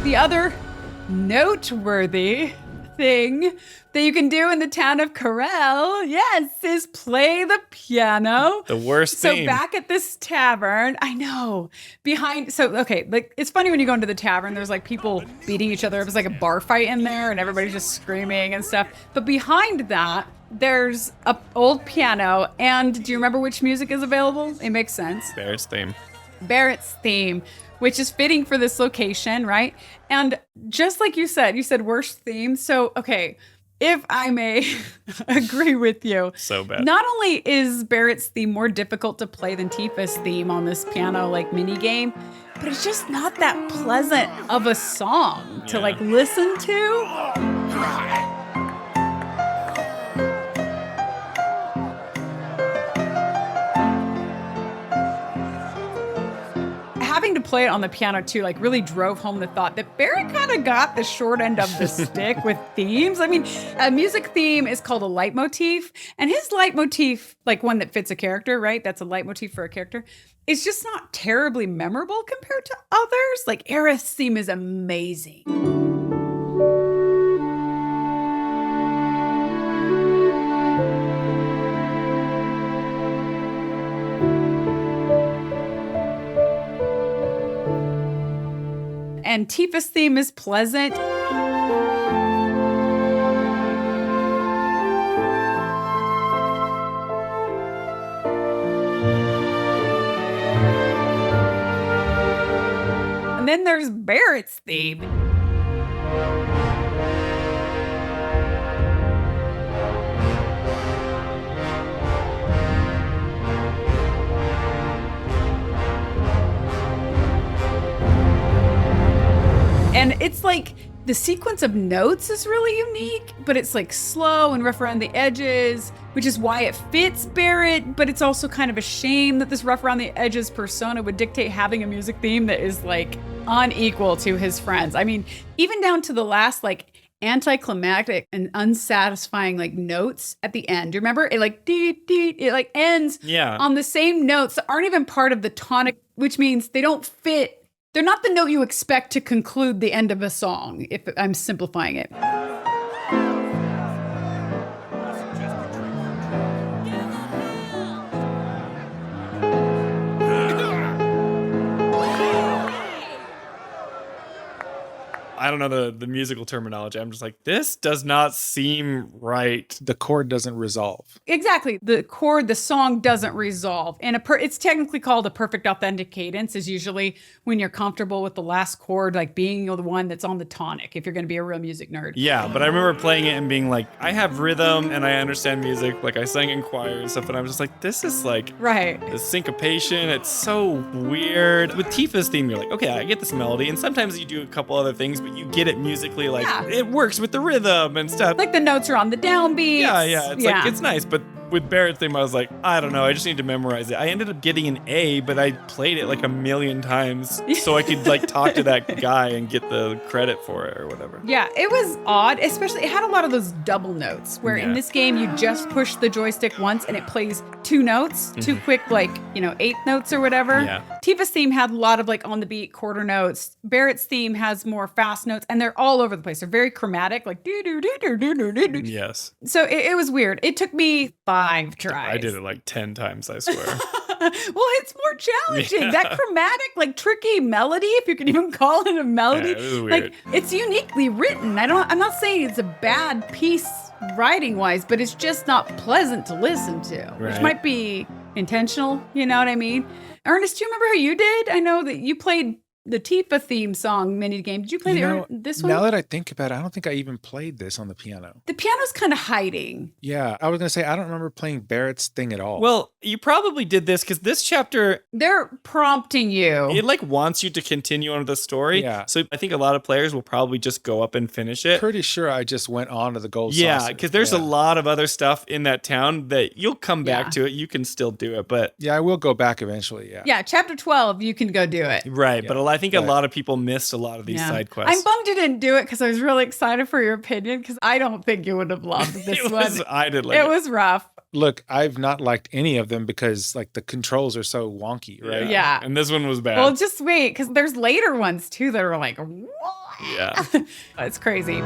The other noteworthy thing that you can do in the town of Corel, yes, is play the piano. The worst theme. So back at this tavern, I know, like, it's funny when you go into the tavern, there's like people beating each other. It was like a bar fight in there and everybody's just screaming and stuff. But behind that, there's a old piano. And do you remember which music is available? It makes sense. Barret's theme, which is fitting for this location, right? And just like you said worst theme. So, okay, if I may agree with you. So bad. Not only is Barret's theme more difficult to play than Tifa's theme on this piano, like, minigame, but it's just not that pleasant of a song to, like, listen to. Having to play it on the piano too, like, really drove home the thought that Barret kind of got the short end of the stick with themes. I mean, a music theme is called a leitmotif, and his leitmotif, like one that fits a character, right? That's a leitmotif for a character. It's just not terribly memorable compared to others. Like, Ernest's theme is amazing. And Tifa's theme is pleasant. And then there's Barret's theme. And it's like the sequence of notes is really unique, but it's like slow and rough around the edges, which is why it fits Barret. But it's also kind of a shame that this rough around the edges persona would dictate having a music theme that is like unequal to his friends. I mean, even down to the last like anticlimactic and unsatisfying like notes at the end. Do you remember? It like it like ends on the same notes that aren't even part of the tonic, which means they don't fit. They're not the note you expect to conclude the end of a song, if I'm simplifying it. I don't know the musical terminology. I'm just like, this does not seem right. The chord doesn't resolve. Exactly. The song doesn't resolve. And it's technically called a perfect authentic cadence, is usually when you're comfortable with the last chord, like being the one that's on the tonic, if you're going to be a real music nerd. Yeah, but I remember playing it and being like, I have rhythm and I understand music. Like, I sang in choir and stuff, and I was just like, this is like the syncopation. It's so weird. With Tifa's theme, you're like, okay, I get this melody, and sometimes you do a couple other things, but you get it musically, like it works with the rhythm and stuff. Like the notes are on the downbeats. Yeah. It's like, it's nice, but with Barret's theme, I was like, I don't know, I just need to memorize it. I ended up getting an A, but I played it like a million times so I could like talk to that guy and get the credit for it or whatever. Yeah, it was odd, especially it had a lot of those double notes where in this game you just push the joystick once and it plays two notes, two quick, like, eighth notes or whatever. Yeah. Tifa's theme had a lot of like on the beat quarter notes. Barret's theme has more fast notes and they're all over the place. They're very chromatic, like do do do do do do do. Yes. So it was weird. It took me 5 tries. I did it like 10 times, I swear. Well, it's more challenging. Yeah. That chromatic, like tricky melody, if you can even call it a melody, it was weird. Like it's uniquely written. I'm not saying it's a bad piece writing wise, but it's just not pleasant to listen to, which might be intentional. You know what I mean? Ernest, do you remember how you did? I know that you played the Tifa theme song minigame. Did you play this one? Now that I think about it, I don't think I even played this on the piano. The piano's kind of hiding. Yeah, I was going to say, I don't remember playing Barret's thing at all. Well, you probably did this because this chapter... They're prompting you. It like wants you to continue on with the story. Yeah. So I think a lot of players will probably just go up and finish it. Pretty sure I just went on to the gold saucer. Yeah, because there's a lot of other stuff in that town that you'll come back to it. You can still do it, but... Yeah, I will go back eventually, Yeah, chapter 12, you can go do it. Right, but a lot I think a lot of people missed a lot of these side quests. I'm bummed you didn't do it because I was really excited for your opinion because I don't think you would have loved this one. I did like it. It was rough. Look, I've not liked any of them because like the controls are so wonky, right? Yeah. And this one was bad. Well, just wait because there's later ones too that are like, what? Yeah. It's crazy.